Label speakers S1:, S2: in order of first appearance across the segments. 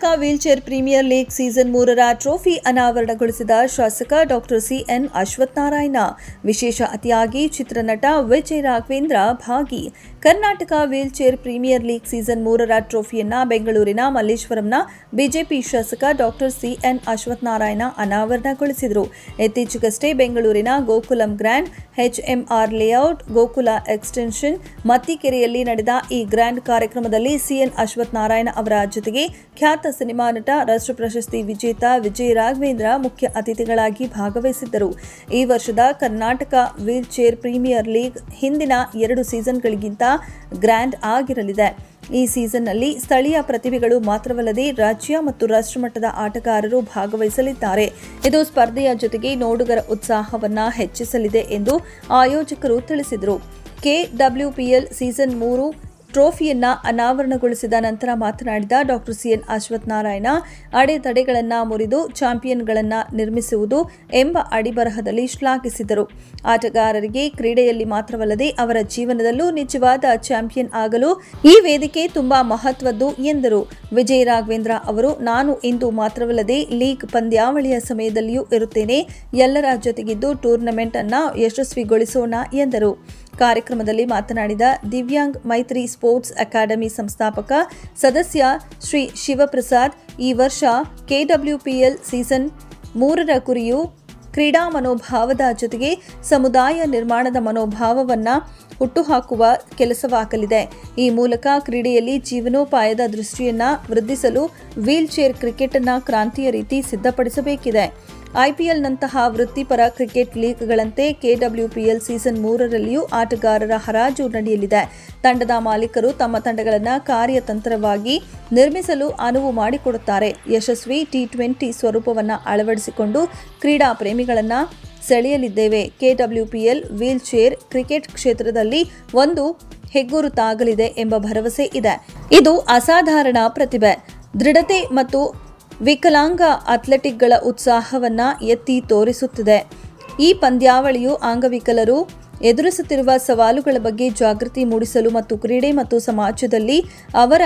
S1: Karnataka wheelchair premier league season 3ರ trophy ಅನಾವರಣಗೊಳಿಸಿದ ಶಾಸಕ ಡಾಕ್ಟರ್ ಸಿಎನ್ ಅಶ್ವತ್ಥನಾರಾಯಣ. ವಿಶೇಷ ಅತಿಥಿಯಾಗಿ ಚಿತ್ರನಟ ವಿಜಯ್ ರಾಘವೇಂದ್ರ ಭಾಗಿ. Karnataka wheelchair premier league season 3ರ ಟ್ರೋಫಿಯನ್ನ ಬೆಂಗಳೂರಿನ ಮಲ್ಲೇಶ್ವರಂನ ಬಿಜೆಪಿ ಶಾಸಕ ಡಾಕ್ಟರ್ ಸಿಎನ್ ಅಶ್ವತ್ಥನಾರಾಯಣ ಅನಾವರಣಗೊಳಿಸಿದರು. ಇತ್ತೀಚೆಗಷ್ಟೇ ಬೆಂಗಳೂರಿನ Gokulam grand, HMR layout, Gokula extension, ಮತ್ತಿಕೆರೆಯಲ್ಲಿ ನಡೆದ ಈ ಗ್ರ್ಯಾಂಡ್ ಕಾರ್ಯಕ್ರಮದಲ್ಲಿ ಸಿಎನ್ ಅಶ್ವತ್ಥನಾರಾಯಣ ಅವರ ಜೊತೆಗೆ ಖ್ಯಾತ ಸಿನಿಮಾ ನಟ, ರಾಷ್ಟ್ರ ಪ್ರಶಸ್ತಿ ವಿಜೇತ ವಿಜಯ್ ರಾಘವೇಂದ್ರ ಮುಖ್ಯ ಅತಿಥಿಗಳಾಗಿ ಭಾಗವಹಿಸಿದ್ದರು. ಈ ವರ್ಷದ ಕರ್ನಾಟಕ ವೀಲ್ಚೇರ್ ಪ್ರೀಮಿಯರ್ ಲೀಗ್ ಹಿಂದಿನ 2 ಸೀಸನ್ಗಳಿಗಿಂತ ಗ್ರ್ಯಾಂಡ್ ಆಗಿರಲಿದೆ. ಈ ಸೀಸನ್ನಲ್ಲಿ ಸ್ಥಳೀಯ ಪ್ರತಿಭೆಗಳು ಮಾತ್ರವಲ್ಲದೆ ರಾಜ್ಯ ಮತ್ತು ರಾಷ್ಟ್ರಮಟ್ಟದ ಆಟಗಾರರು ಭಾಗವಹಿಸಲಿದ್ದಾರೆ. ಇದು ಸ್ಪರ್ಧೆಯ ಜೊತೆಗೆ ನೋಡುಗರ ಉತ್ಸಾಹವನ್ನು ಹೆಚ್ಚಿಸಲಿದೆ ಎಂದು ಆಯೋಜಕರು ತಿಳಿಸಿದರು. ಕೆಡಬ್ಲ್ಯೂಪಿಎಲ್ ಸೀಸನ್ 3 ಟ್ರೋಫಿಯನ್ನ ಅನಾವರಣಗೊಳಿಸಿದ ನಂತರ ಮಾತನಾಡಿದ ಡಾಕ್ಟರ್ ಸಿಎನ್ ಅಶ್ವತ್ಥನಾರಾಯಣ, ಅಡೆತಡೆಗಳನ್ನು ಮುರಿದು ಚಾಂಪಿಯನ್ಗಳನ್ನು ನಿರ್ಮಿಸುವುದು ಎಂಬ ಅಡಿಬರಹದಲ್ಲಿ ಶ್ಲಾಘಿಸಿದರು. ಆಟಗಾರರಿಗೆ ಕ್ರೀಡೆಯಲ್ಲಿ ಮಾತ್ರವಲ್ಲದೆ ಅವರ ಜೀವನದಲ್ಲೂ ನಿಜವಾದ ಚಾಂಪಿಯನ್ ಆಗಲು ಈ ವೇದಿಕೆ ತುಂಬಾ ಮಹತ್ವದ್ದು ಎಂದರು. ವಿಜಯ್ ರಾಘವೇಂದ್ರ ಅವರು, ನಾನು ಇಂದು ಮಾತ್ರವಲ್ಲದೆ ಲೀಗ್ ಪಂದ್ಯಾವಳಿಯ ಸಮಯದಲ್ಲಿಯೂ ಇರುತ್ತೇನೆ. ಎಲ್ಲರ ಜೊತೆಗಿದ್ದು ಟೂರ್ನಮೆಂಟ್ ಅನ್ನ ಯಶಸ್ವಿಗೊಳಿಸೋಣ ಎಂದರು. ಕಾರ್ಯಕ್ರಮದಲ್ಲಿ ಮಾತನಾಡಿದ ದಿವ್ಯಾಂಗ್ ಮೈತ್ರಿ ಸ್ಪೋರ್ಟ್ಸ್ ಅಕಾಡೆಮಿ ಸಂಸ್ಥಾಪಕ ಸದಸ್ಯ ಶ್ರೀ ಶಿವಪ್ರಸಾದ್, ಈ ವರ್ಷ ಕೆಡಬ್ಲ್ಯೂಪಿಎಲ್ ಸೀಸನ್ 3ರ ಕುರಿಯು ಕ್ರೀಡಾ ಮನೋಭಾವದ ಜೊತೆಗೆ ಸಮುದಾಯ ನಿರ್ಮಾಣದ ಮನೋಭಾವವನ್ನು ಹುಟ್ಟುಹಾಕುವ ಕೆಲಸವಾಗಲಿದೆ. ಈ ಮೂಲಕ ಕ್ರೀಡೆಯಲ್ಲಿ ಜೀವನೋಪಾಯದ ದೃಷ್ಟಿಯನ್ನು ವೃದ್ಧಿಸಲು ವೀಲ್ಚೇರ್ ಕ್ರಿಕೆಟ್ ಅನ್ನು ಕ್ರಾಂತಿಯ ರೀತಿ ಸಿದ್ಧಪಡಿಸಬೇಕಿದೆ. ಐಪಿಎಲ್ನಂತಹ ವೃತ್ತಿಪರ ಕ್ರಿಕೆಟ್ ಲೀಗ್ಗಳಂತೆ ಕೆಡಬ್ಲ್ಯೂಪಿಎಲ್ ಸೀಸನ್ 3ರಲ್ಲಿಯೂ ಆಟಗಾರರ ಹರಾಜು ನಡೆಯಲಿದೆ. ತಂಡದ ಮಾಲೀಕರು ತಮ್ಮ ತಂಡಗಳನ್ನು ಕಾರ್ಯತಂತ್ರವಾಗಿ ನಿರ್ಮಿಸಲು ಅನುವು ಮಾಡಿಕೊಡುತ್ತಾರೆ. ಯಶಸ್ವಿ ಟಿ20 ಸ್ವರೂಪವನ್ನು ಅಳವಡಿಸಿಕೊಂಡು ಕ್ರೀಡಾ ಪ್ರೇಮಿಗಳನ್ನು ಸೆಳೆಯಲಿದ್ದೇವೆ. ಕೆಡಬ್ಲ್ಯೂಪಿಎಲ್ ವೀಲ್ಚೇರ್ ಕ್ರಿಕೆಟ್ ಕ್ಷೇತ್ರದಲ್ಲಿ ಒಂದು ಹೆಗ್ಗುರುತಾಗಲಿದೆ ಎಂಬ ಭರವಸೆ ಇದೆ. ಇದು ಅಸಾಧಾರಣ ಪ್ರತಿಭೆ, ದೃಢತೆ ಮತ್ತು ವಿಕಲಾಂಗ ಅಥ್ಲೆಟಿಕ್ಗಳ ಉತ್ಸಾಹವನ್ನು ಎತ್ತಿ ತೋರಿಸುತ್ತಿದೆ. ಈ ಪಂದ್ಯಾವಳಿಯು ಅಂಗವಿಕಲರು ಎದುರಿಸುತ್ತಿರುವ ಸವಾಲುಗಳ ಬಗ್ಗೆ ಜಾಗೃತಿ ಮೂಡಿಸಲು ಮತ್ತು ಕ್ರೀಡೆ ಮತ್ತು ಸಮಾಜದಲ್ಲಿ ಅವರ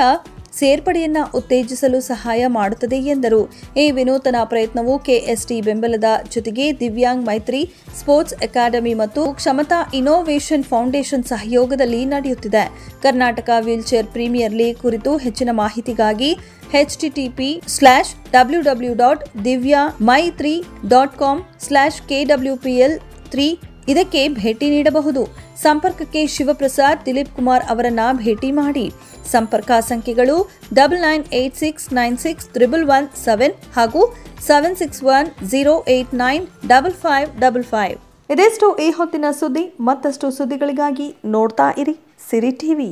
S1: ಸೇರ್ಪಡೆಯನ್ನು ಉತ್ತೇಜಿಸಲು ಸಹಾಯ ಮಾಡುತ್ತದೆ ಎಂದರು. ಈ ವಿನೂತನ ಪ್ರಯತ್ನವು ಕೆಎಸ್ಟಿ ಬೆಂಬಲದ ಜೊತೆಗೆ ದಿವ್ಯಾಂಗ್ ಮೈತ್ರಿ ಸ್ಪೋರ್ಟ್ಸ್ ಅಕಾಡೆಮಿ ಮತ್ತು ಕ್ಷಮತಾ ಇನ್ನೋವೇಷನ್ ಫೌಂಡೇಶನ್ ಸಹಯೋಗದಲ್ಲಿ ನಡೆಯುತ್ತಿದೆ. ಕರ್ನಾಟಕ ವೀಲ್ಚೇರ್ ಪ್ರೀಮಿಯರ್ ಲೀಗ್ ಕುರಿತು ಹೆಚ್ಚಿನ ಮಾಹಿತಿಗಾಗಿ http://www.divyamai3.com/kwpl3 ಇದಕ್ಕೆ ಭೇಟಿ ನೀಡಬಹುದು. ಸಂಪರ್ಕಕ್ಕೆ ಶಿವಪ್ರಸಾದ್, ದಿಲೀಪ್ ಕುಮಾರ್ ಅವರನ್ನ ಭೇಟಿ ಮಾಡಿ. ಸಂಪರ್ಕ ಸಂಖ್ಯೆಗಳು 9986961117 ಹಾಗೂ 7610895555. ಇದೆಷ್ಟು ಈ ಹೊತ್ತಿನ ಸುದ್ದಿ. ಮತ್ತಷ್ಟು ಸುದ್ದಿಗಳಿಗಾಗಿ ನೋಡ್ತಾ ಇರಿ ಸಿರಿ ಟಿವಿ.